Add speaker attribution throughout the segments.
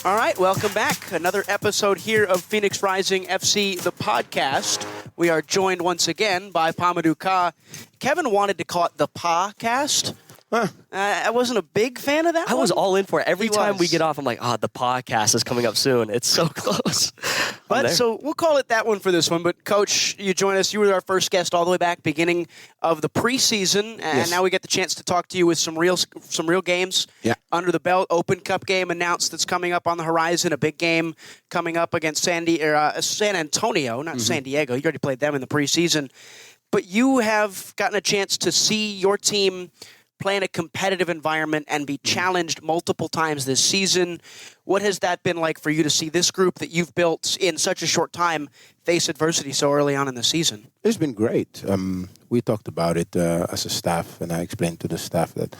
Speaker 1: All right, welcome back. Another episode here of Phoenix Rising FC, the podcast. We are joined once again by Pa-Modou Kah. Kevin wanted to call it the Pa-cast. I wasn't a big fan of that
Speaker 2: I was
Speaker 1: one.
Speaker 2: all in for it. Every time we
Speaker 1: was.
Speaker 2: get off, I'm like, the podcast is coming up soon. It's so close.
Speaker 1: But so we'll call it that one for this one. But Coach, you joined us. You were our first guest all the way back beginning of the preseason, and now we get the chance to talk to you with some real games under the belt. Open Cup game announced that's coming up on the horizon. A big game coming up against San Antonio, not San Diego. You already played them in the preseason. But you have gotten a chance to see your team play in a competitive environment and be challenged multiple times this season. What has that been like for you to see this group that you've built in such a short time face adversity so early on in the season?
Speaker 3: It's been great. We talked about it as a staff, and I explained to the staff that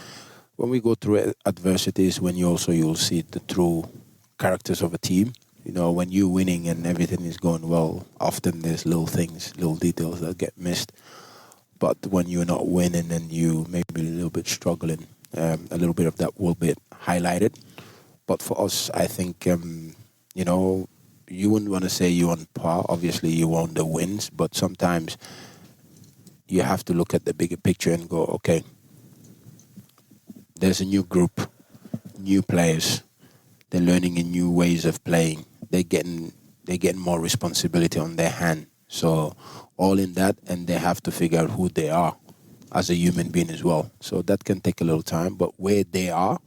Speaker 3: when we go through adversities, when you'll see the true characters of a team. You know, when you're winning and everything is going well, often there's little things, little details that get missed. But when you're not winning and you maybe a little bit struggling, a little bit of that will be highlighted. But for us, I think, you wouldn't want to say you're on par. Obviously, you want the wins. But sometimes you have to look at the bigger picture and go, okay, there's a new group, new players. They're learning in new ways of playing. They're getting more responsibility on their hand. So all in that, and they have to figure out who they are as a human being as well. So that can take a little time, but where they are,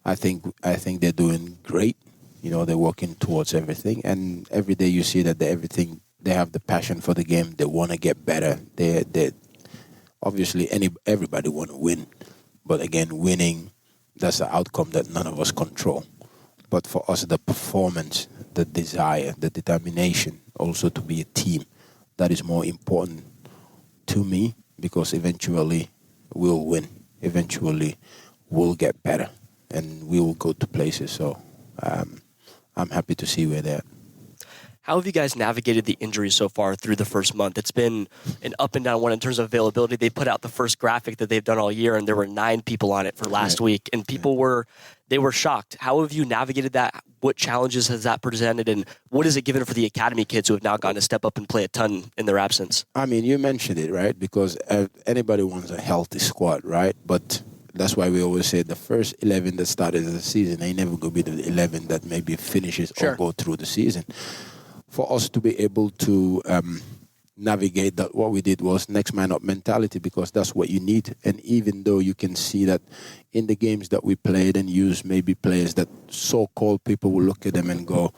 Speaker 3: I think they're doing great. You know, they're working towards everything, and every day you see that they have the passion for the game. They want to get better. They obviously everybody want to win, but again, winning, that's the outcome that none of us control. But for us, the performance, the desire, the determination, also to be a team, that is more important to me, because eventually we'll win. Eventually we'll get better and we will go to places. So I'm happy to see where they're at.
Speaker 2: How have you guys navigated the injuries so far through the first month? It's been an up and down one in terms of availability. They put out the first graphic that they've done all year, and there were 9 people on it for last week, and people were shocked. How have you navigated that? What challenges has that presented, and what has it given for the academy kids who have now gotten to step up and play a ton in their absence?
Speaker 3: I mean, you mentioned it, right? Because anybody wants a healthy squad, right? But that's why we always say the first 11 that started the season ain't never going to be the 11 that maybe finishes or go through the season. For us to be able to navigate that, what we did was next man up mentality, because that's what you need. And even though you can see that in the games that we played and use maybe players that so-called people will look at them and go,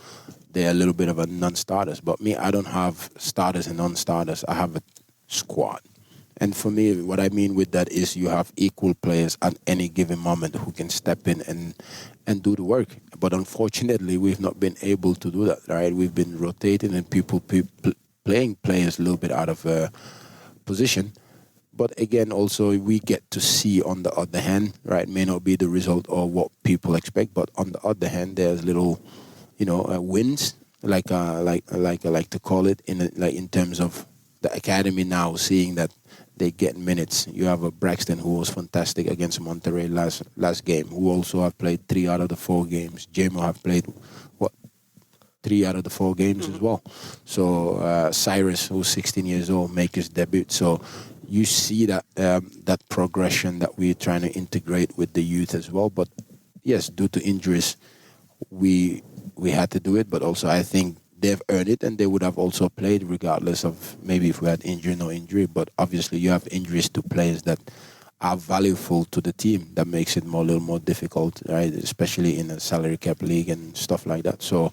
Speaker 3: they're a little bit of a non-starters. But me, I don't have starters and non-starters. I have a squad. And for me, what I mean with that is you have equal players at any given moment who can step in and do the work. But unfortunately, we've not been able to do that, right? We've been rotating and people playing players a little bit out of position. But again, also we get to see on the other hand, right? May not be the result or what people expect, but on the other hand, there's little, wins, like I like to call it, in terms of the academy now, seeing that they get minutes. You have a Braxton who was fantastic against Monterrey last game, who also have played 3 out of the 4 games. Jamo have played 3 out of the 4 games as well. So Cyrus, who's 16 years old, make his debut. So you see that that progression that we're trying to integrate with the youth as well. But yes, due to injuries, we had to do it. But also I think they've earned it, and they would have also played regardless of maybe if we had injury, no injury. But obviously you have injuries to players that are valuable to the team. That makes it a little more difficult, right? Especially in a salary cap league and stuff like that. So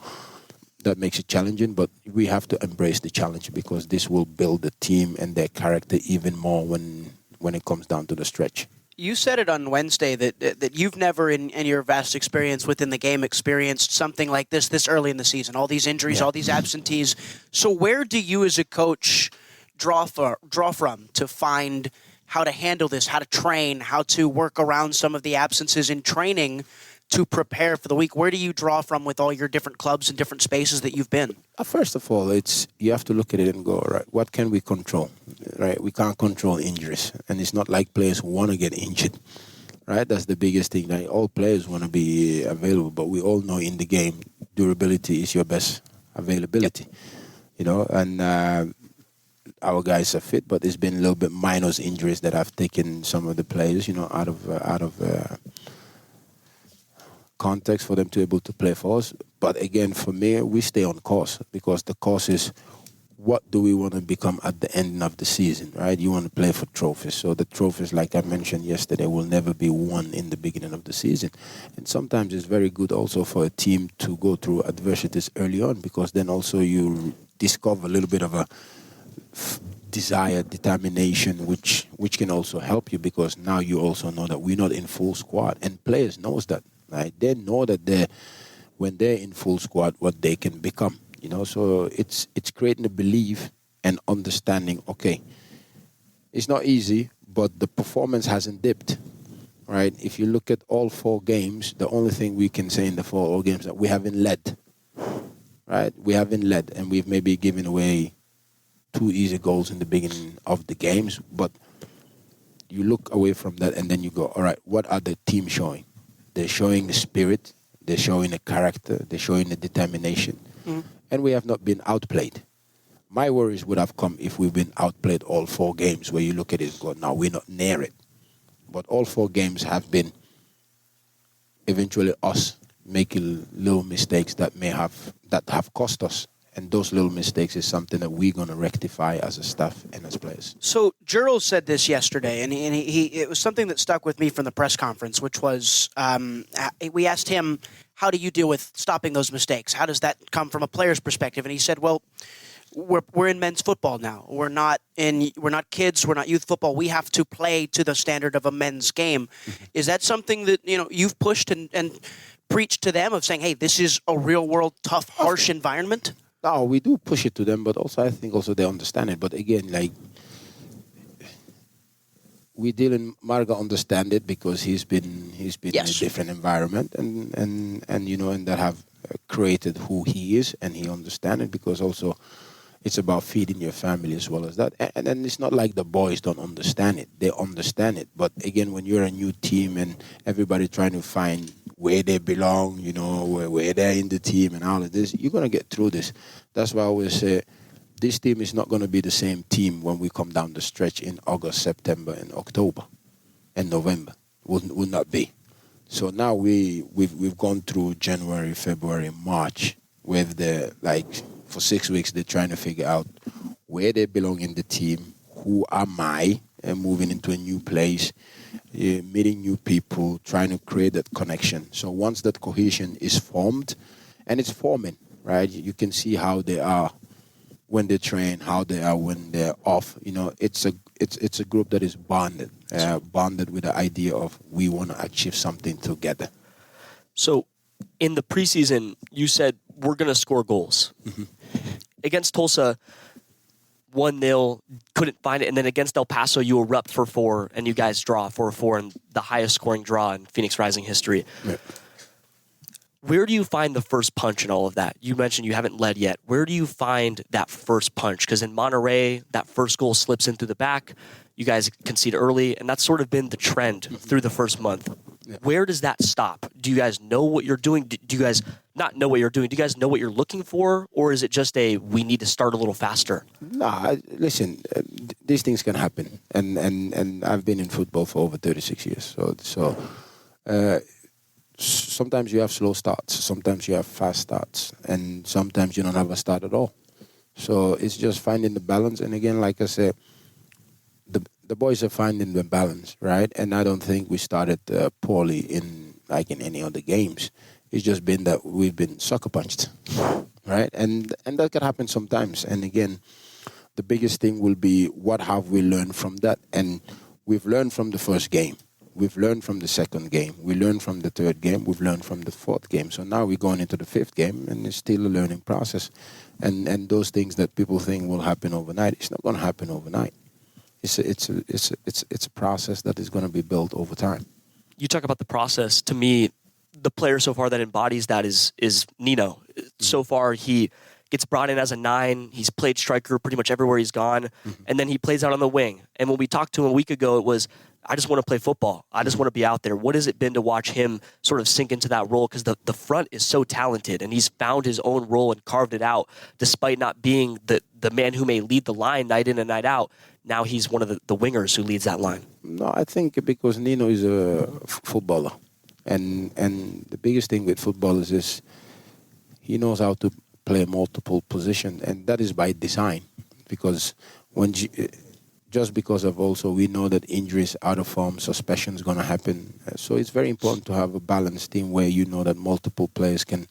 Speaker 3: that makes it challenging, but we have to embrace the challenge, because this will build the team and their character even more when it comes down to the stretch.
Speaker 1: You said it on Wednesday that you've never, in your vast experience within the game, experienced something like this early in the season. All these injuries, all these absentees. So where do you as a coach draw from to find how to handle this, how to train, how to work around some of the absences in training to prepare for the week? Where do you draw from with all your different clubs and different spaces that you've been?
Speaker 3: First of all, you have to look at it and go, right, what can we control? Right, we can't control injuries, and it's not like players want to get injured. right? That's the biggest thing. Like, all players want to be available, but we all know in the game, durability is your best availability. You know, and our guys are fit, but there's been a little bit minor injuries that have taken some of the players, you know, out of context for them to be able to play for us. But again, for me, we stay on course, because the course is, what do we want to become at the end of the season, right? You want to play for trophies. So the trophies, like I mentioned yesterday, will never be won in the beginning of the season. And sometimes it's very good also for a team to go through adversities early on, because then also you discover a little bit of a desire, determination, which can also help you, because now you also know that we're not in full squad. And players knows that, right? They know that when they're in full squad, what they can become. You know, so it's creating a belief and understanding, okay, it's not easy, but the performance hasn't dipped, right? If you look at all 4 games, the only thing we can say in the 4 games that we haven't led, right? We haven't led, and we've maybe given away 2 easy goals in the beginning of the games, but you look away from that and then you go, all right, what are the team showing? They're showing the spirit, they're showing the character, they're showing the determination. And we have not been outplayed. My worries would have come if we've been outplayed all 4 games, where you look at it and go, no, we're not near it. But all 4 games have been eventually us making little mistakes that have cost us. And those little mistakes is something that we're going to rectify as a staff and as players.
Speaker 1: So Juro said this yesterday, and it was something that stuck with me from the press conference, which was we asked him, how do you deal with stopping those mistakes? How does that come from a player's perspective? And he said, well, we're in men's football now. We're not kids. We're not youth football. We have to play to the standard of a men's game. Is that something that you've pushed and preached to them, of saying, hey, this is a real world, tough, harsh environment?
Speaker 3: No, we do push it to them, but also I think also they understand it. But again, like, we didn't Marga understand it, because he's been in a different environment, and that have created who he is, and he understand it, because also it's about feeding your family as well as that. And then it's not like the boys don't understand it; they understand it. But again, when you're a new team and everybody trying to find where they belong, where they're in the team and all of this, you're gonna get through this. That's why I always say, this team is not going to be the same team when we come down the stretch in August, September, and October, and November. Would not be. So now we've gone through January, February, March with for 6 weeks they're trying to figure out where they belong in the team, who am I, and moving into a new place, meeting new people, trying to create that connection. So once that cohesion is formed, and it's forming, right? You can see how they are when they train, how they are when they're off. It's a group that is bonded with the idea of, we want to achieve something together.
Speaker 2: So in the preseason, you said, we're going to score goals. Against Tulsa, 1-0, couldn't find it. And then against El Paso, you erupt for 4, and you guys draw 4-4, and the highest scoring draw in Phoenix Rising history. Yeah. Where do you find the first punch in all of that? You mentioned you haven't led yet. Where do you find that first punch? Because in Monterey, that first goal slips in through the back. You guys concede early, and that's sort of been the trend through the first month. Yeah. Where does that stop? Do you guys know what you're doing? Do you guys not know what you're doing? Do you guys know what you're looking for? Or is it just we need to start a little faster?
Speaker 3: No, listen, these things can happen. And I've been in football for over 36 years. So sometimes you have slow starts, sometimes you have fast starts, and sometimes you don't have a start at all. So it's just finding the balance. And again, like I said, the boys are finding the balance, right? And I don't think we started poorly in any other games. It's just been that we've been sucker punched, right? And that can happen sometimes. And again, the biggest thing will be, what have we learned from that? And we've learned from the first game. We've learned from the second game. We learned from the third game. We've learned from the fourth game. So now we're going into the fifth game, and it's still a learning process. And those things that people think will happen overnight, it's not going to happen overnight. It's a process that is going to be built over time.
Speaker 2: You talk about the process. To me, the player so far that embodies that is Nino. So far, he gets brought in as a 9. He's played striker pretty much everywhere he's gone, and then he plays out on the wing. And when we talked to him a week ago, it was, I just want to play football. I just want to be out there. What has it been to watch him sort of sink into that role? Because the front is so talented, and he's found his own role and carved it out, despite not being the man who may lead the line night in and night out. Now he's one of the wingers who leads that line.
Speaker 3: No, I think because Nino is a footballer. And the biggest thing with footballers is he knows how to play multiple positions, and that is by design. Because just because of also we know that injuries, out of form, suspension is going to happen. So it's very important to have a balanced team where you know that multiple players can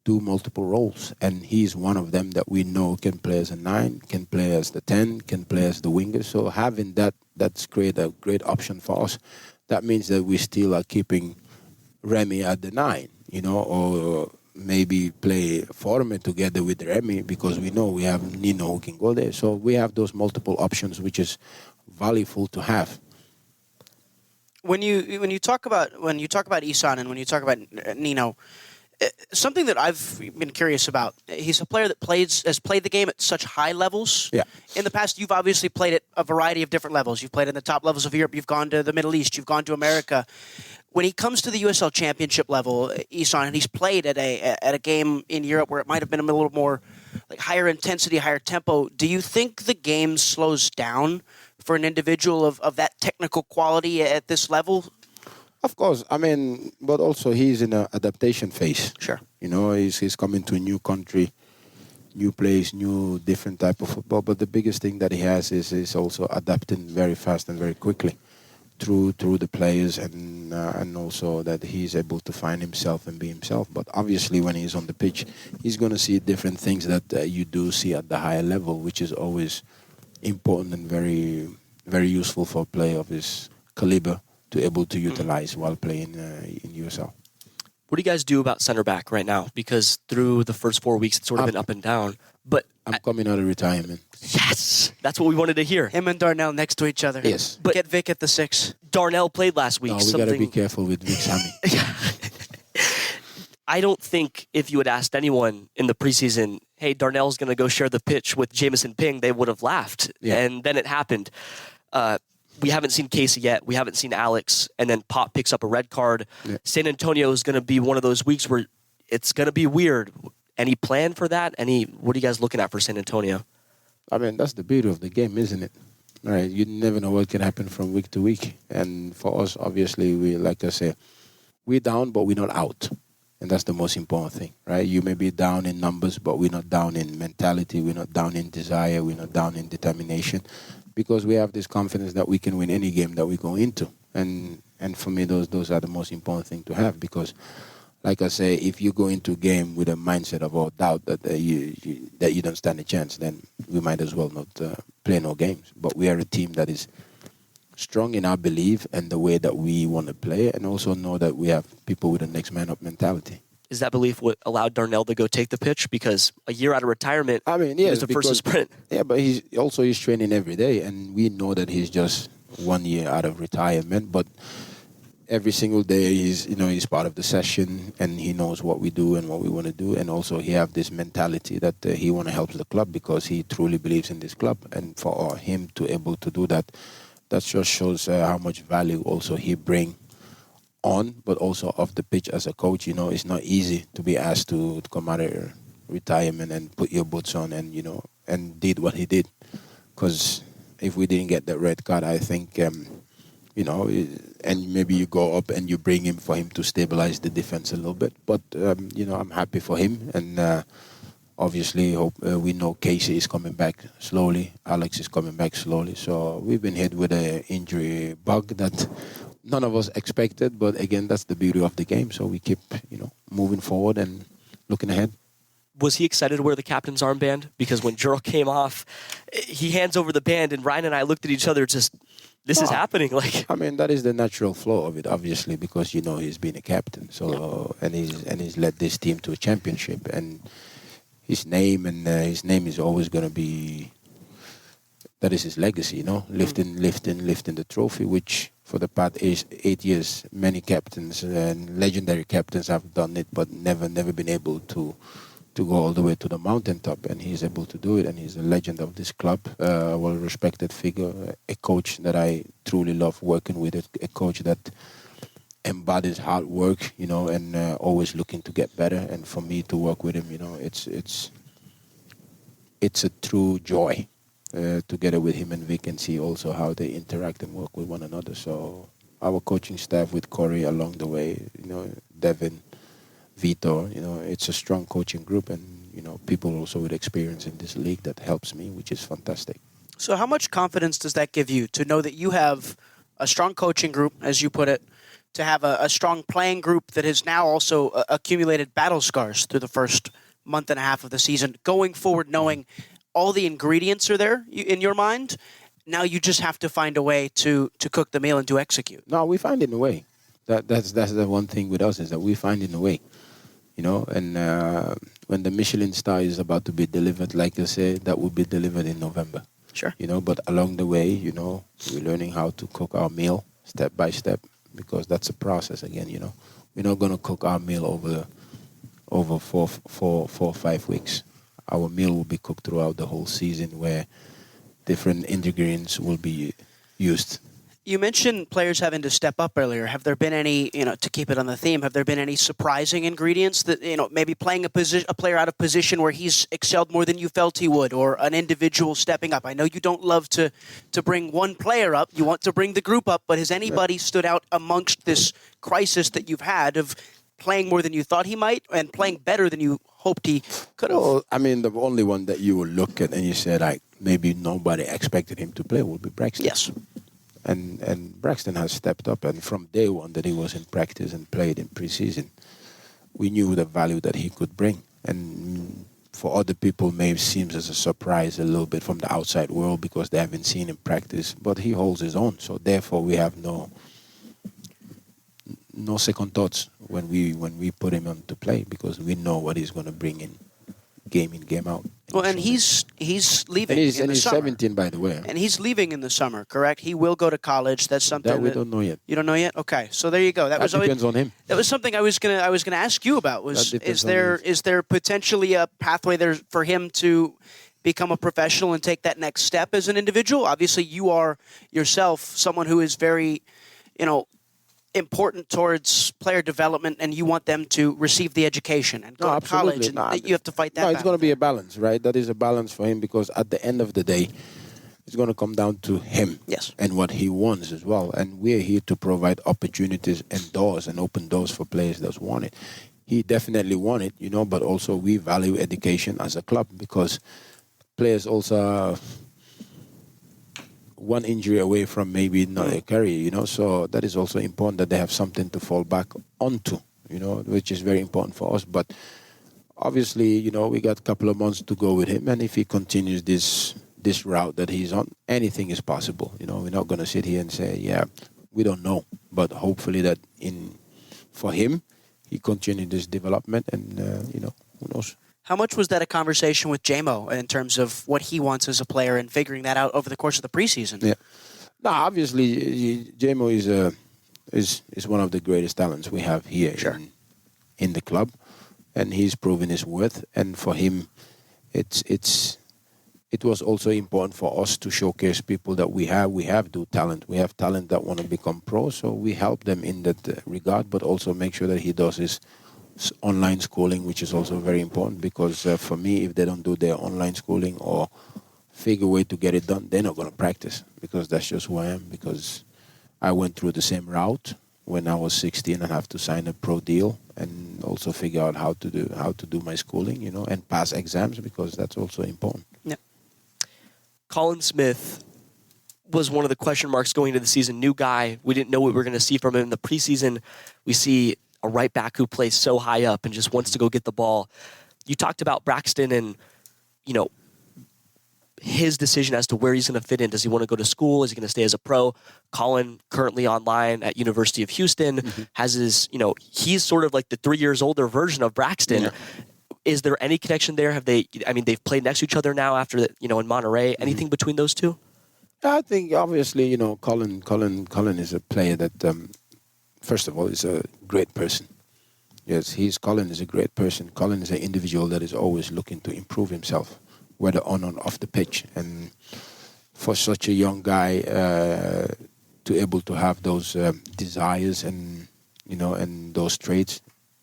Speaker 3: do multiple roles. And he's one of them that we know can play as a 9, can play as the 10, can play as the winger. So having that's a great option for us. That means that we still are keeping Remy at the 9, or maybe play Forme together with Remy because we know we have Nino who can go there. So we have those multiple options, which is valuable to have.
Speaker 1: When you talk about Isan and when you talk about Nino, something that I've been curious about, he's a player that has played the game at such high levels.
Speaker 3: Yeah. In
Speaker 1: the past, you've obviously played at a variety of different levels. You've played in the top levels of Europe. You've gone to the Middle East. You've gone to America. When he comes to the USL Championship level, Isan, and he's played at a game in Europe where it might have been a little more like higher intensity, higher tempo, do you think the game slows down for an individual of that technical quality at this level?
Speaker 3: Of course, but also he's in an adaptation phase.
Speaker 1: Sure.
Speaker 3: He's coming to a new country, new place, new different type of football. But the biggest thing that he has is also adapting very fast and very quickly through the players and also that he's able to find himself and be himself. But obviously when he's on the pitch, he's going to see different things that you do see at the higher level, which is always important and very, very useful for a player of his caliber to able to utilize while playing in USL.
Speaker 2: What do you guys do about center back right now? Because through the first 4 weeks, it's sort of been up and down. But
Speaker 3: I'm coming out of retirement.
Speaker 2: Yes, that's what we wanted to hear.
Speaker 1: Him and Darnell next to each other.
Speaker 3: Yes.
Speaker 1: But get Vic at the 6.
Speaker 2: Darnell played last week.
Speaker 3: No, we got to be careful with Vic Sammy.
Speaker 2: I don't think if you had asked anyone in the preseason, hey, Darnell's going to go share the pitch with Jamison Ping, they would have laughed. Yeah. And then it happened. We haven't seen Casey yet. We haven't seen Alex. And then Pop picks up a red card. Yeah. San Antonio is going to be one of those weeks where it's going to be weird. Any plan for that? What are you guys looking at for San Antonio?
Speaker 3: That's the beauty of the game, isn't it? Right? You never know what can happen from week to week. And for us, obviously, we're down, but we're not out. And that's the most important thing, right? You may be down in numbers, but we're not down in mentality. We're not down in desire. We're not down in determination. Because we have this confidence that we can win any game that we go into. And for me, those are the most important thing to have. Because, like I say, if you go into a game with a mindset of all doubt that you don't stand a chance, then we might as well not play no games. But we are a team that is strong in our belief and the way that we want to play, and also know that we have people with a next man up mentality.
Speaker 2: Is that belief what allowed Darnell to go take the pitch? Because a year out of retirement, he was the first to sprint.
Speaker 3: Yeah, but he's training every day, and we know that he's just 1 year out of retirement. But every single day, he's part of the session, and he knows what we do and what we want to do. And also, he have this mentality that he want to help the club because he truly believes in this club. And for him to able to do that, that just shows how much value also he bring on, but also off the pitch as a coach. It's not easy to be asked to come out of retirement and put your boots on and did what he did. Because if we didn't get that red card, I think, and maybe you go up and you bring him for him to stabilize the defense a little bit. But, I'm happy for him. And obviously, we know Casey is coming back slowly. Alex is coming back slowly. So we've been hit with an injury bug that none of us expected, but again, that's the beauty of the game. So we keep, moving forward and looking ahead.
Speaker 2: Was he excited to wear the captain's armband? Because when Gerald came off, he hands over the band, and Ryan and I looked at each other. This is happening.
Speaker 3: That is the natural flow of it, obviously, because he's been a captain. So and he's led this team to a championship, and his name is always going to be. That is his legacy, lifting the trophy, which for the past 8 years, many captains and legendary captains have done it, but never been able to to go all the way to the mountaintop, and he's able to do it, and he's a legend of this club, a well-respected figure, a coach that I truly love working with, a coach that embodies hard work, and always looking to get better. And for me to work with him, it's a true joy together with him and Vic, and see also how they interact and work with one another. So our coaching staff with Corey along the way, Devin, Vito, it's a strong coaching group, and people also with experience in this league that helps me, which is fantastic.
Speaker 1: So how much confidence does that give you to know that you have a strong coaching group, as you put it, to have a strong playing group that has now also accumulated battle scars through the first month and a half of the season, going forward knowing all the ingredients are there in your mind? Now you just have to find a way to cook the meal and to execute.
Speaker 3: No, we find it a way. That's the one thing with us, is that we find it a way. And when the Michelin star is about to be delivered, like you say, that will be delivered in November.
Speaker 1: Sure.
Speaker 3: But along the way, we're learning how to cook our meal step by step, because that's a process again. We're not going to cook our meal over 4 or 5 weeks. Our meal will be cooked throughout the whole season, where different ingredients will be used.
Speaker 1: You mentioned players having to step up earlier. Have there been any, to keep it on the theme, have there been any surprising ingredients that, maybe playing a player out of position where he's excelled more than you felt he would, or an individual stepping up? I know you don't love to bring one player up. You want to bring the group up, but has anybody stood out amongst this crisis that you've had of playing more than you thought he might and playing better than you hoped he could have?
Speaker 3: Well, I mean, the only one that you will look at and you say, like, maybe nobody expected him to play will be Braxton.
Speaker 1: Yes.
Speaker 3: And Braxton has stepped up, and from day one that he was in practice and played in preseason, we knew the value that he could bring. And for other people, maybe seems as a surprise a little bit from the outside world, because they haven't seen him practice, but he holds his own. So therefore, we have no second thoughts when we put him on to play, because we know what he's going to bring in, game out.
Speaker 1: Well, and he's leaving
Speaker 3: and
Speaker 1: in the
Speaker 3: he's
Speaker 1: summer.
Speaker 3: 17, by the way.
Speaker 1: And he's leaving in the summer, correct? He will go to college. That's something
Speaker 3: that we don't know yet.
Speaker 1: You don't know yet? Okay, so there you go.
Speaker 3: That depends on him.
Speaker 1: That was something I was gonna ask you about. Is there potentially a pathway there for him to become a professional and take that next step as an individual? Obviously, you are yourself someone who is very, important towards player development, and you want them to receive the education and go to college, and you have to fight that.
Speaker 3: No, it's going to be a balance, right? That is a balance for him, because at the end of the day, it's going to come down to him.
Speaker 1: Yes.
Speaker 3: And what he wants as well. And we're here to provide opportunities and doors and open doors for players that want it. He definitely want it, but also we value education as a club, because players also are one injury away from maybe not a career, so that is also important, that they have something to fall back onto, which is very important for us. But obviously, we got a couple of months to go with him, and if he continues this route that he's on, anything is possible. We're not going to sit here and say, yeah, we don't know, but hopefully that for him, he continued this development, and who knows.
Speaker 1: How much was that a conversation with JMO in terms of what he wants as a player and figuring that out over the course of the preseason?
Speaker 3: Yeah. No, obviously, JMO is one of the greatest talents we have here in the club, and he's proven his worth. And for him, it was also important for us to showcase people that we have talent. We have talent that want to become pro, so we help them in that regard, but also make sure that he does his online schooling, which is also very important, because for me, if they don't do their online schooling or figure a way to get it done, they're not going to practice, because that's just who I am. Because I went through the same route when I was 16 and have to sign a pro deal, and also figure out how to do my schooling, and pass exams, because that's also important.
Speaker 1: Yeah.
Speaker 2: Colin Smith was one of the question marks going into the season. New guy. We didn't know what we were going to see from him in the preseason. We see a right back who plays so high up and just wants to go get the ball. You talked about Braxton and, his decision as to where he's going to fit in. Does he want to go to school? Is he going to stay as a pro? Colin, currently online at University of Houston, has his, he's sort of like the 3 years older version of Braxton. Yeah. Is there any connection there? They've played next to each other now after, in Monterey. Anything between those two?
Speaker 3: I think, obviously, Colin is a player that, first of all, is a great person. Yes, Colin is a great person. Colin is an individual that is always looking to improve himself, whether on and off the pitch. And for such a young guy to able to have those desires and and those traits,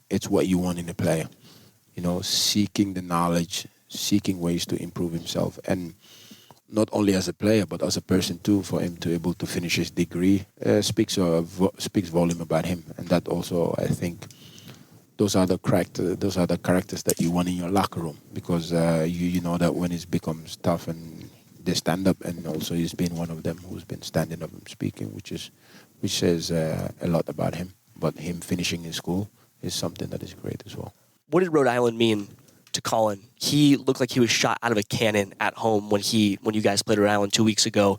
Speaker 3: it's what you want in a player. Seeking the knowledge, seeking ways to improve himself, and not only as a player but as a person too. For him to able to finish his degree speaks volume about him, and that also, I think, those are the characters that you want in your locker room, because you know that when it becomes tough and they stand up, and also he's been one of them who's been standing up and speaking, which says a lot about him. But him finishing his school is something that is great as well.
Speaker 2: What did Rhode Island mean to Colin? He looked like he was shot out of a cannon at home when you guys played Rhode Island 2 weeks ago.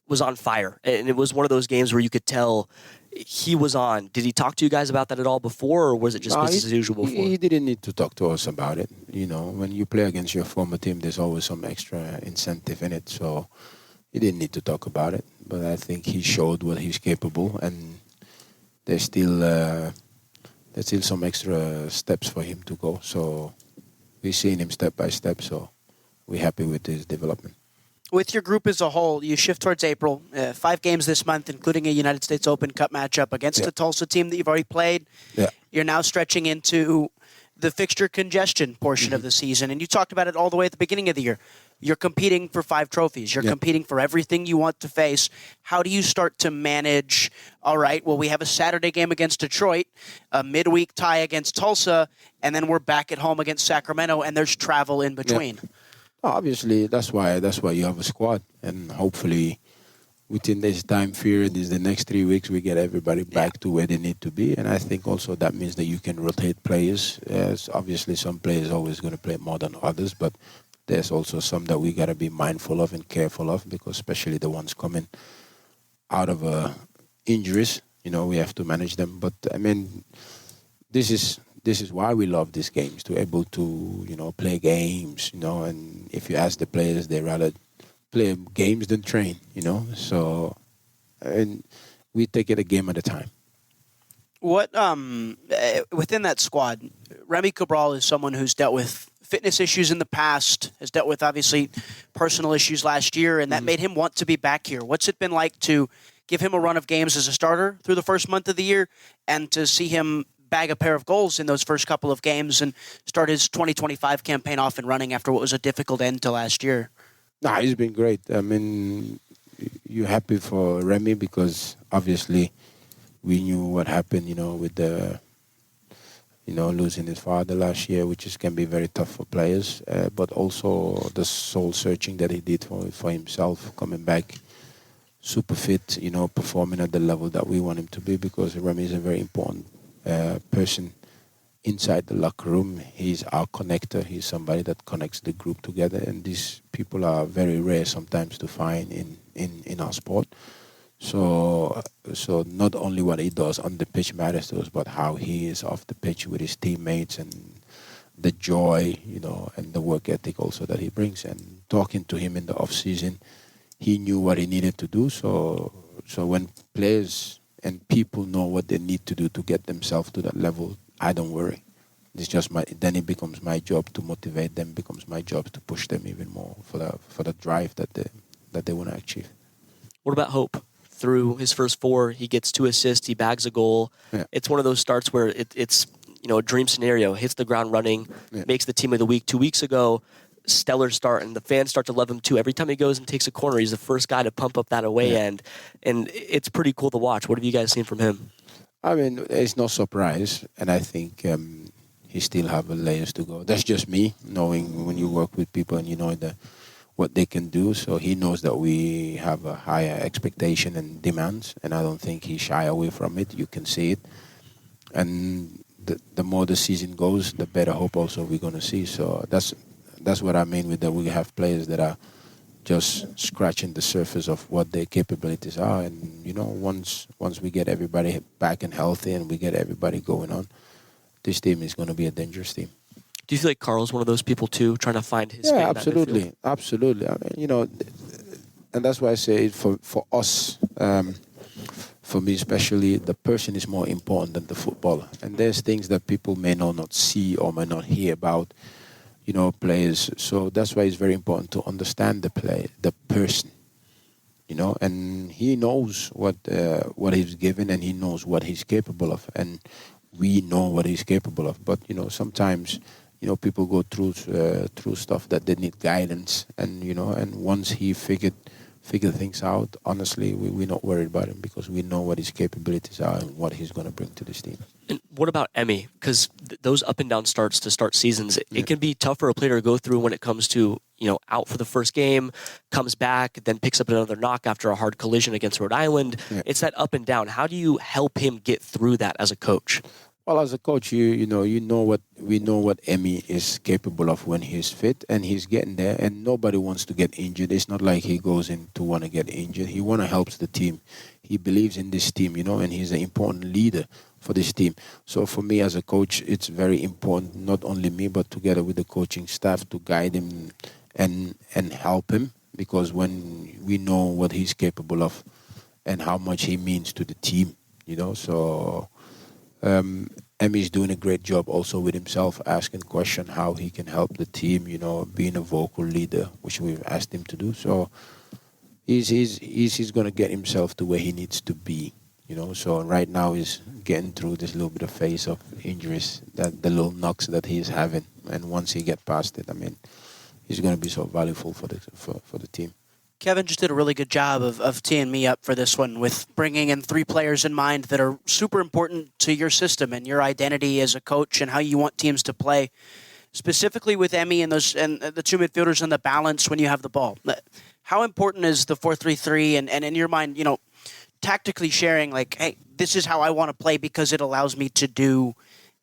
Speaker 2: Was on fire, and it was one of those games where you could tell he was on. Did he talk to you guys about that at all before, or was it just business as usual before?
Speaker 3: He didn't need to talk to us about it. When you play against your former team, there's always some extra incentive in it, so he didn't need to talk about it. But I think he showed what he's capable, and there's still some extra steps for him to go. So we're seeing him step by step, so we're happy with his development.
Speaker 1: With your group as a whole, you shift towards April. 5 games this month, including a United States Open Cup matchup against a Tulsa team that you've already played.
Speaker 3: Yeah.
Speaker 1: You're now stretching into the fixture congestion portion of the season, and you talked about it all the way at the beginning of the year. You're competing for 5 trophies. You're competing for everything you want to face. How do you start to manage, all right, well, we have a Saturday game against Detroit, a midweek tie against Tulsa, and then we're back at home against Sacramento, and there's travel in between.
Speaker 3: Yeah. Obviously, that's why you have a squad, and hopefully within this time period, the next 3 weeks, we get everybody back to where they need to be. And I think also that means that you can rotate players. Yes, obviously, some players are always going to play more than others, but there's also some that we got to be mindful of and careful of, because especially the ones coming out of injuries, we have to manage them. But I mean, this is why we love these games, to able to, play games, and if you ask the players, they rather play games than train, So, and we take it a game at a time.
Speaker 1: What, within that squad, Remy Cabral is someone who's dealt with fitness issues in the past, has dealt with, obviously, personal issues last year, and that made him want to be back here. What's it been like to give him a run of games as a starter through the first month of the year, and to see him bag a pair of goals in those first couple of games and start his 2025 campaign off and running after what was a difficult end to last year?
Speaker 3: Nah, he's been great. I mean, you're happy for Remy because obviously we knew what happened, with the, losing his father last year, which can be very tough for players. But also the soul searching that he did for himself, coming back super fit, performing at the level that we want him to be, because Remy is a very important person inside the locker room. He's our connector. He's somebody that connects the group together, and these people are very rare sometimes to find in our sport. So not only what he does on the pitch matters to us, but how he is off the pitch with his teammates, and the joy, and the work ethic also that he brings. And talking to him in the off season, he knew what he needed to do. So when players and people know what they need to do to get themselves to that level, I don't worry. It's just then it becomes my job to motivate them, becomes my job to push them even more for the drive that they want to achieve.
Speaker 2: What about Hope? Through his first 4, he gets 2 assists, he bags a goal. Yeah. It's one of those starts where it's a dream scenario. Hits the ground running, makes the team of the week. 2 weeks ago, stellar start, and the fans start to love him too. Every time he goes and takes a corner, he's the first guy to pump up that away end, and it's pretty cool to watch. What have you guys seen from him?
Speaker 3: I mean, it's no surprise, and I think he still have layers to go. That's just me, knowing when you work with people and what they can do. So he knows that we have a higher expectation and demands, and I don't think he shy away from it. You can see it, and the more the season goes, the better Hope also we're going to see. So that's what I mean with that. We have players that are just scratching the surface of what their capabilities are. And, once we get everybody back and healthy and we get everybody going on, this team is going to be a dangerous team.
Speaker 2: Do you feel like Carl's one of those people, too, trying to find his
Speaker 3: Yeah, absolutely. Absolutely. I mean, and that's why I say for us, for me especially, the person is more important than the footballer. And there's things that people may not see or may not hear about, players. So that's why it's very important to understand the person, and he knows what he's given, and he knows what he's capable of, and we know what he's capable of. But sometimes people go through stuff that they need guidance, and and once he figure things out, honestly, we're not worried about him because we know what his capabilities are and what he's going to bring to this team.
Speaker 2: And what about Emmy? Because those up and down starts to start seasons, it can be tough for a player to go through when it comes to, out for the first game, comes back, then picks up another knock after a hard collision against Rhode Island. Yeah. It's that up and down. How do you help him get through that as a coach?
Speaker 3: Well, as a coach, we know what Emmy is capable of when he's fit, and he's getting there. And nobody wants to get injured. It's not like he goes in to want to get injured. He want to help the team. He believes in this team, and he's an important leader for this team. So for me as a coach, it's very important, not only me, but together with the coaching staff, to guide him and help him, because when we know what he's capable of and how much he means to the team, so. Emmy's doing a great job also with himself, asking questions how he can help the team, being a vocal leader, which we've asked him to do. So he's going to get himself to where he needs to be, So right now he's getting through this little bit of phase of injuries, that the little knocks that he's having. And once he gets past it, he's going to be so valuable for the team.
Speaker 1: Kevin just did a really good job of teeing me up for this one with bringing in 3 players in mind that are super important to your system and your identity as a coach and how you want teams to play, specifically with Emmy and the 2 midfielders and the balance when you have the ball. How important is the 4-3-3 and in your mind, tactically sharing like, hey, this is how I want to play because it allows me to do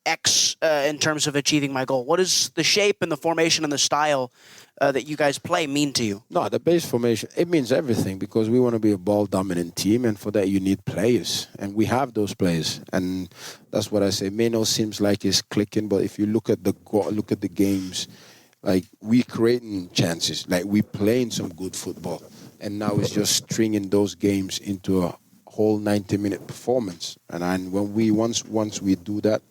Speaker 1: X in terms of achieving my goal? What does the shape and the formation and the style that you guys play mean to you?
Speaker 3: No, the base formation, it means everything, because we want to be a ball-dominant team, and for that you need players, and we have those players, and that's what I say. Mano seems like it's clicking, but if you look at the games, like we creating chances, like we playing some good football, and now it's just stringing those games into a whole 90-minute performance, and when we once we do that,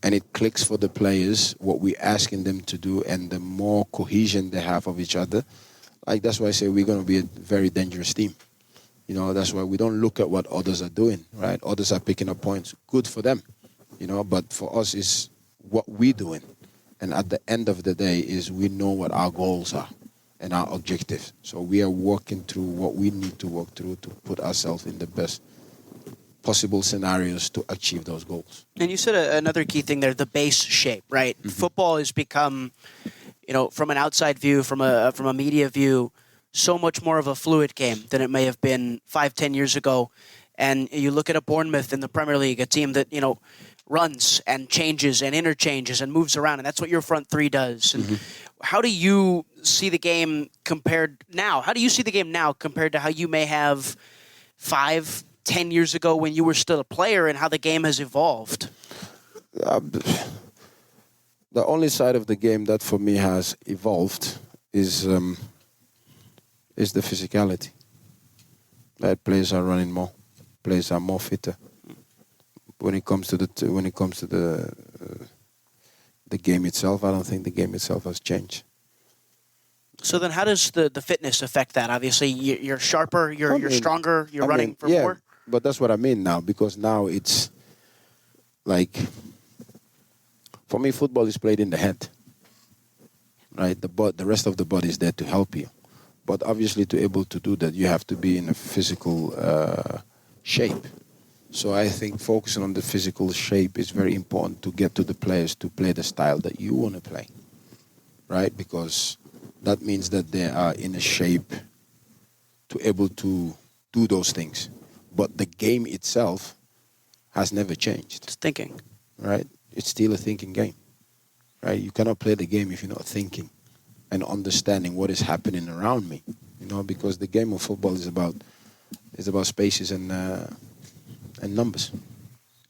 Speaker 3: and it clicks for the players, what we're asking them to do, and the more cohesion they have of each other, like that's why I say we're going to be a very dangerous team. That's why we don't look at what others are doing, right? Others are picking up points. Good for them, but for us it's what we're doing. And at the end of the day is we know what our goals are and our objectives. So we are working through what we need to work through to put ourselves in the best possible scenarios to achieve those goals.
Speaker 1: And you said another key thing there, the base shape, right? Mm-hmm. Football has become, from an outside view, from a media view, so much more of a fluid game than it may have been 5-10 years ago. And you look at a Bournemouth in the Premier League, a team that, runs and changes and interchanges and moves around, and that's what your front 3 does. And how do you see the game compared now? How do you see the game now compared to how you may have 5-10 years ago when you were still a player, and how the game has evolved?
Speaker 3: The only side of the game that for me has evolved is the physicality. That players are running more, players are more fitter. When it comes to the game itself, I don't think the game itself has changed.
Speaker 1: So then, how does the fitness affect that? Obviously, you're sharper, you're stronger, you're running for more.
Speaker 3: But that's what I mean now, because now it's like, for me, football is played in the head, right? The rest of the body is there to help you. But obviously, to able to do that, you have to be in a physical shape. So I think focusing on the physical shape is very important to get to the players to play the style that you want to play, right? Because that means that they are in a shape to able to do those things. But the game itself has never changed.
Speaker 1: It's thinking.
Speaker 3: Right? It's still a thinking game. Right? You cannot play the game if you're not thinking and understanding what is happening around me. Because the game of football is about spaces and numbers.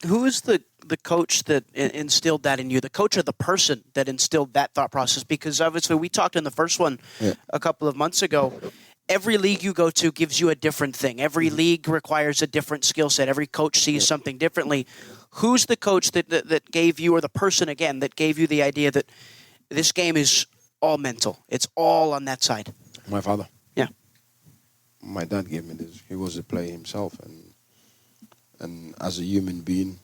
Speaker 1: Who is the coach that instilled that in you? The coach or the person that instilled that thought process? Because obviously we talked in the first one a couple of months ago, every league you go to gives you a different thing. Every league requires a different skill set. Every coach sees something differently. Who's the coach that gave you, or the person, again, that gave you the idea that this game is all mental? It's all on that side.
Speaker 3: My father.
Speaker 1: Yeah.
Speaker 3: My dad gave me this. He was a player himself, and as a human being,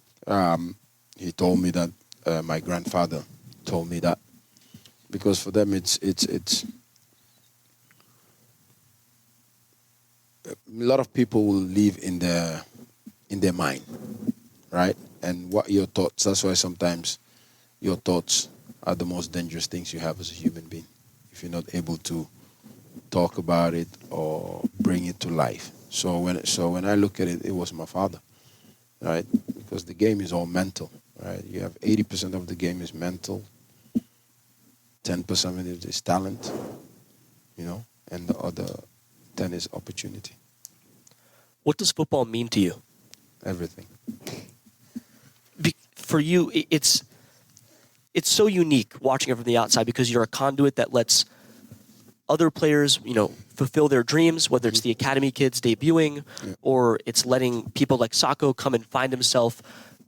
Speaker 3: he told me that. My grandfather told me that, because for them it's a lot of people will live in their mind, right? And what your thoughts. That's why sometimes your thoughts are the most dangerous things you have as a human being. If you're not able to talk about it or bring it to life. So when I look at it, it was my father, right? Because the game is all mental, right? You have 80% of the game is mental, 10% of it is talent, and the other 10 is opportunity.
Speaker 2: What does football mean to you?
Speaker 3: Everything.
Speaker 2: For you, it's so unique watching it from the outside, because you're a conduit that lets other players, fulfill their dreams, whether it's the academy kids debuting, or it's letting people like Sako come and find himself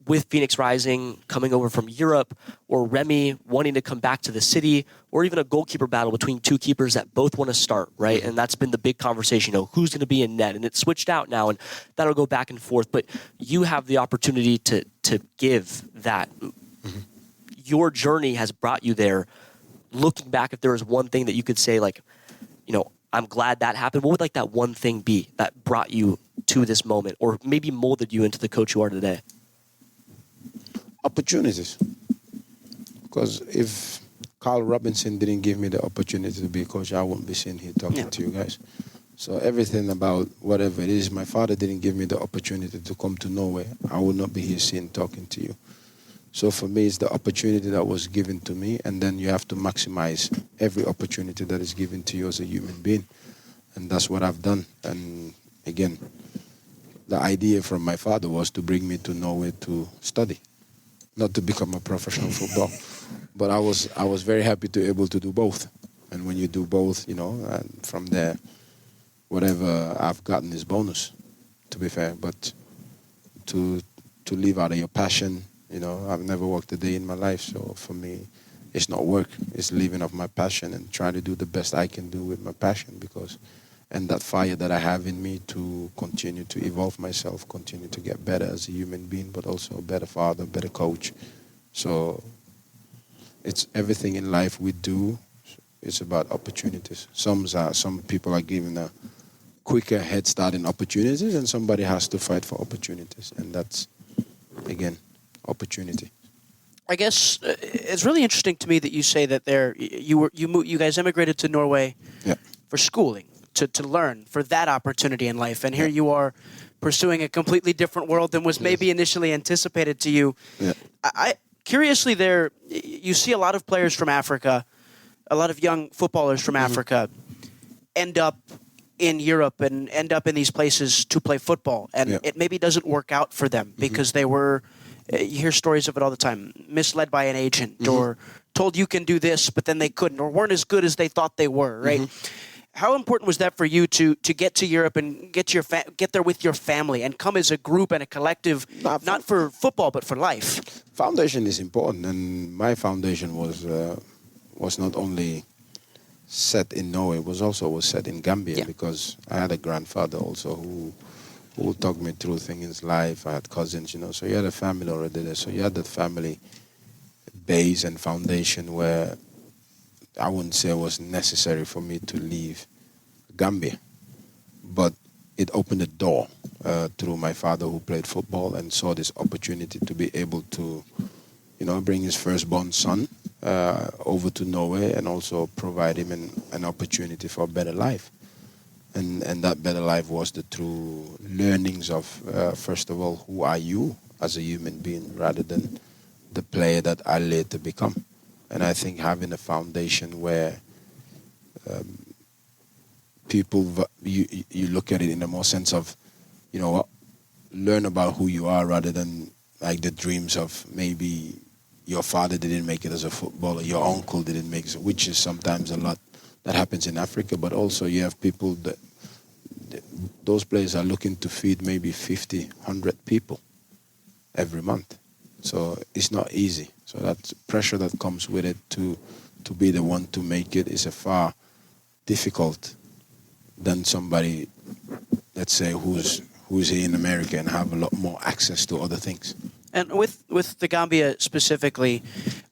Speaker 2: with Phoenix Rising, coming over from Europe, or Remy wanting to come back to the city, or even a goalkeeper battle between two keepers that both want to start, right? And that's been the big conversation, who's going to be in net? And it's switched out now, and that'll go back and forth. But you have the opportunity to give that. Mm-hmm. Your journey has brought you there. Looking back, if there was one thing that you could say, I'm glad that happened, what would that one thing be that brought you to this moment, or maybe molded you into the coach you are today?
Speaker 3: Opportunities. Because if Carl Robinson didn't give me the opportunity to be a coach, I wouldn't be sitting here talking to you guys. So everything about whatever it is, my father didn't give me the opportunity to come to Norway, I would not be here sitting talking to you. So for me, it's the opportunity that was given to me, and then you have to maximize every opportunity that is given to you as a human being. And that's what I've done. And again, the idea from my father was to bring me to Norway to study, not to become a professional football. But I was very happy to be able to do both. And when you do both, and from there, whatever I've gotten is bonus, to be fair. But to live out of your passion, I've never worked a day in my life. So for me, it's not work. It's living of my passion and trying to do the best I can do with my passion, and that fire that I have in me to continue to evolve myself, continue to get better as a human being, but also a better father, better coach. So it's everything in life we do. It's about opportunities. Some people are given a quicker head start in opportunities, and somebody has to fight for opportunities. And that's, again, opportunity.
Speaker 1: I guess it's really interesting to me that you say that you guys immigrated to Norway for schooling, to learn, for that opportunity in life, and here you are pursuing a completely different world than was maybe initially anticipated to you. Curiously, you see a lot of players from Africa, a lot of young footballers from Africa end up in Europe and end up in these places to play football, and it maybe doesn't work out for them because they were, you hear stories of it all the time, misled by an agent or told you can do this, but then they couldn't, or weren't as good as they thought they were, right? How important was that for you to get to Europe and get there with your family and come as a group and a collective, not for football but for life?
Speaker 3: Foundation is important, and my foundation was not only set in Norway, it was set in Gambia, because I had a grandfather also who talked me through things in his life. I had cousins, so you had a family already there. So you had that family base and foundation where I wouldn't say it was necessary for me to leave Gambia, but it opened the door through my father, who played football and saw this opportunity to be able to, bring his firstborn son over to Norway and also provide him an opportunity for a better life. And that better life was the true learnings of, first of all, who are you as a human being rather than the player that I later become. And I think having a foundation where people, you look at it in a more sense of, learn about who you are rather than like the dreams of maybe your father didn't make it as a footballer, your uncle didn't make it, which is sometimes a lot that happens in Africa. But also you have people that those players are looking to feed maybe 50, 100 people every month. So it's not easy. So that pressure that comes with it to be the one to make it is a far difficult than somebody, let's say, who's here in America and have a lot more access to other things.
Speaker 1: And with the Gambia specifically,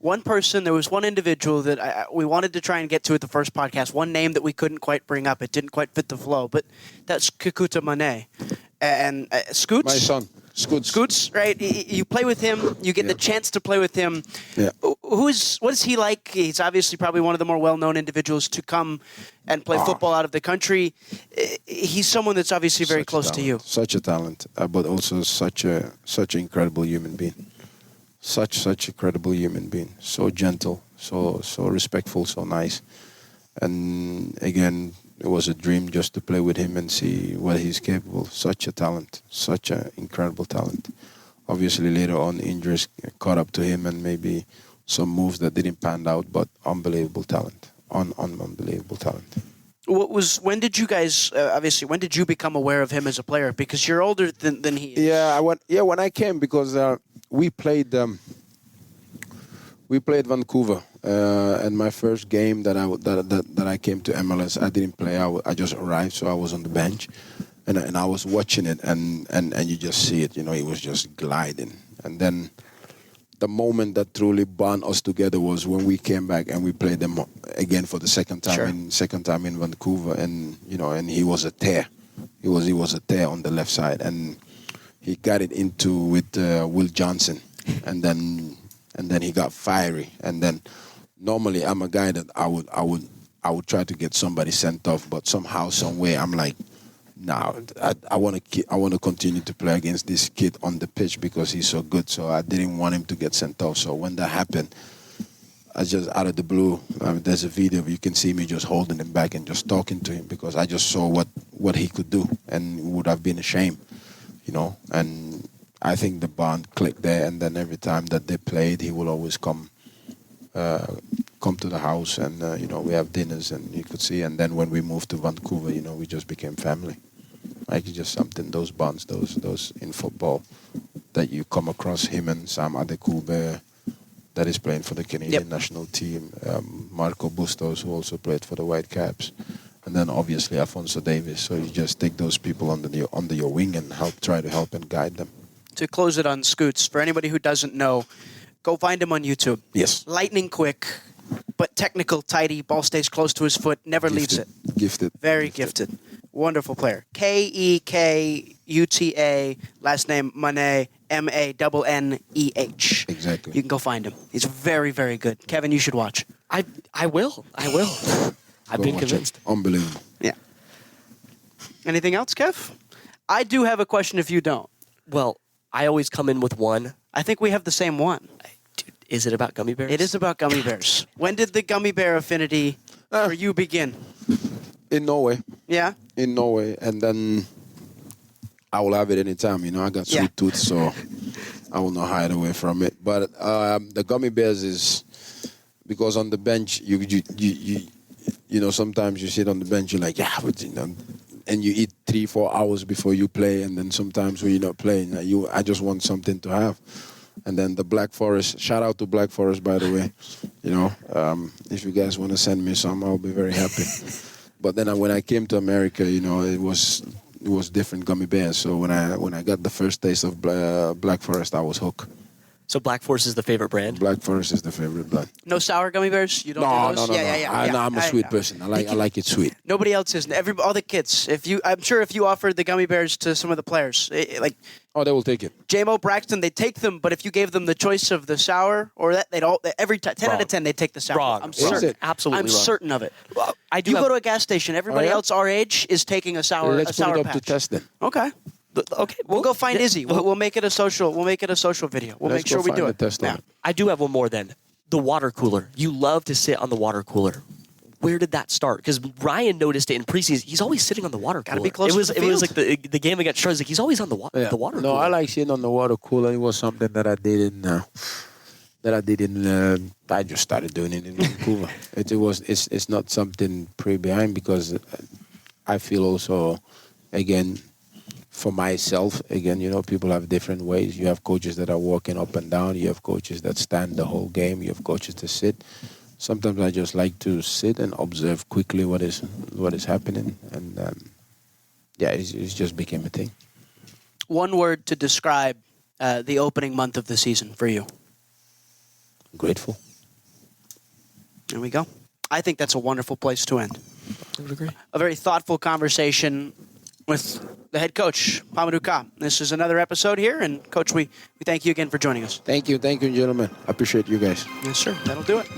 Speaker 1: there was one individual that we wanted to try and get to at the first podcast, one name that we couldn't quite bring up. It didn't quite fit the flow, but that's Kikuta Mane. And Scoots?
Speaker 3: My son, Scoots.
Speaker 1: Scoots, right? You play with him. You get the chance to play with him.
Speaker 3: Yeah.
Speaker 1: What is he like? He's obviously probably one of the more well-known individuals to come and play football out of the country. He's someone that's obviously very close to you.
Speaker 3: Such a talent, but also such an incredible human being. Such a incredible human being. So gentle, so respectful, so nice. And again, it was a dream just to play with him and see what he's capable of. Such a talent, such an incredible talent. Obviously, later on, injuries caught up to him and maybe some moves that didn't pan out, but unbelievable talent. Unbelievable talent.
Speaker 1: When did you guys, when did you become aware of him as a player? Because you're older than he is.
Speaker 3: When I came, because we played Vancouver, and my first game that I came to MLS, I didn't play. I just arrived, so I was on the bench, and I was watching it, and you just see it. He was just gliding, and then the moment that truly bound us together was when we came back and we played them again for the second time.
Speaker 1: Sure.
Speaker 3: In Vancouver, and and he was a tear. He was a tear on the left side, and he got it into with Will Johnson, and then he got fiery. And then normally I'm a guy that I would try to get somebody sent off, but somehow, some way, I'm like, no, I want to continue to play against this kid on the pitch because he's so good. So I didn't want him to get sent off. So when that happened, I just out of the blue, there's a video you can see me just holding him back and just talking to him because I just saw what he could do, and it would have been a shame, And I think the bond clicked there, and then every time that they played, he will always come to the house, and we have dinners, and you could see. And then when we moved to Vancouver, we just became family. Like it's just something, those bonds, those in football that you come across. Him and Sam Adekugbe, that is playing for the Canadian national team. Marco Bustos, who also played for the Whitecaps. And then obviously Alphonso Davies. So you just take those people under your wing and try to help and guide them.
Speaker 1: To close it on Scoots, for anybody who doesn't know, go find him on YouTube.
Speaker 3: Yes.
Speaker 1: Lightning quick, but technical, tidy. Ball stays close to his foot, never leaves it.
Speaker 3: Gifted.
Speaker 1: Very gifted. Wonderful player. Kekuta, last name Mane, Manneh.
Speaker 3: Exactly.
Speaker 1: You can go find him. He's very, very good. Kevin, you should watch.
Speaker 2: I will. I've been convinced.
Speaker 3: Unbelievable.
Speaker 1: Yeah. Anything else, Kev? I do have a question if you don't.
Speaker 2: Well, I always come in with one.
Speaker 1: I think we have the same one.
Speaker 2: Dude, is it about gummy bears?
Speaker 1: It is about gummy bears. When did the gummy bear affinity for you begin?
Speaker 3: In Norway.
Speaker 1: Yeah?
Speaker 3: In Norway. And then I will have it anytime. I got sweet tooth, so I will not hide away from it. But the gummy bears is because on the bench, you sometimes you sit on the bench, you're like, and you eat 3-4 hours before you play, and then sometimes when you're not playing, I just want something to have. And then the Black Forest, shout out to Black Forest, by the way. If you guys want to send me some, I'll be very happy. But then when I came to America, it was different gummy bears. So when I got the first taste of Black Forest, I was hooked.
Speaker 2: So Black Forest is the favorite brand?
Speaker 3: Black Forest is the favorite brand.
Speaker 1: No sour gummy bears? You don't do those?
Speaker 3: No.
Speaker 1: Yeah.
Speaker 3: I'm a sweet person. I like it sweet.
Speaker 1: Nobody else is. All the kids. I'm sure if you offered the gummy bears to some of the players,
Speaker 3: they will take it.
Speaker 1: J-Mo, Braxton, they take them, but if you gave them the choice of the sour or that, every 10 out of 10 they take the sour.
Speaker 2: Wrong.
Speaker 1: I'm certain.
Speaker 2: Absolutely wrong.
Speaker 1: Certain of it.
Speaker 2: Well,
Speaker 1: go to a gas station. Everybody else our age is taking a sour.
Speaker 3: Let's
Speaker 1: put
Speaker 3: it up
Speaker 1: patch.
Speaker 3: to test then.
Speaker 1: Okay.
Speaker 2: Okay,
Speaker 1: we'll go find Izzy. We'll make it a social. We'll make it a social video. We'll make sure we do it.
Speaker 3: Yeah.
Speaker 2: I do have one more then. The water cooler. You love to sit on the water cooler. Where did that start? Because Ryan noticed it in preseason. He's always sitting on the water cooler.
Speaker 1: Gotta be close to the field.
Speaker 2: It was like the game against Shreds. Like he's always on the water cooler.
Speaker 3: No, I like sitting on the water cooler. It was something that I did I just started doing it in Vancouver. It's not something behind because I feel also again, for myself, again, people have different ways. You have coaches that are walking up and down. You have coaches that stand the whole game. You have coaches that sit. Sometimes I just like to sit and observe quickly what is happening, and it just became a thing.
Speaker 1: One word to describe the opening month of the season for you.
Speaker 3: Grateful.
Speaker 1: There we go. I think that's a wonderful place to end.
Speaker 2: I would agree.
Speaker 1: A very thoughtful conversation with the head coach, Pa-Modou Kah. This is another episode here, and Coach, we thank you again for joining us.
Speaker 3: Thank you, gentlemen. I appreciate you guys.
Speaker 1: Yes, sir. That'll do it.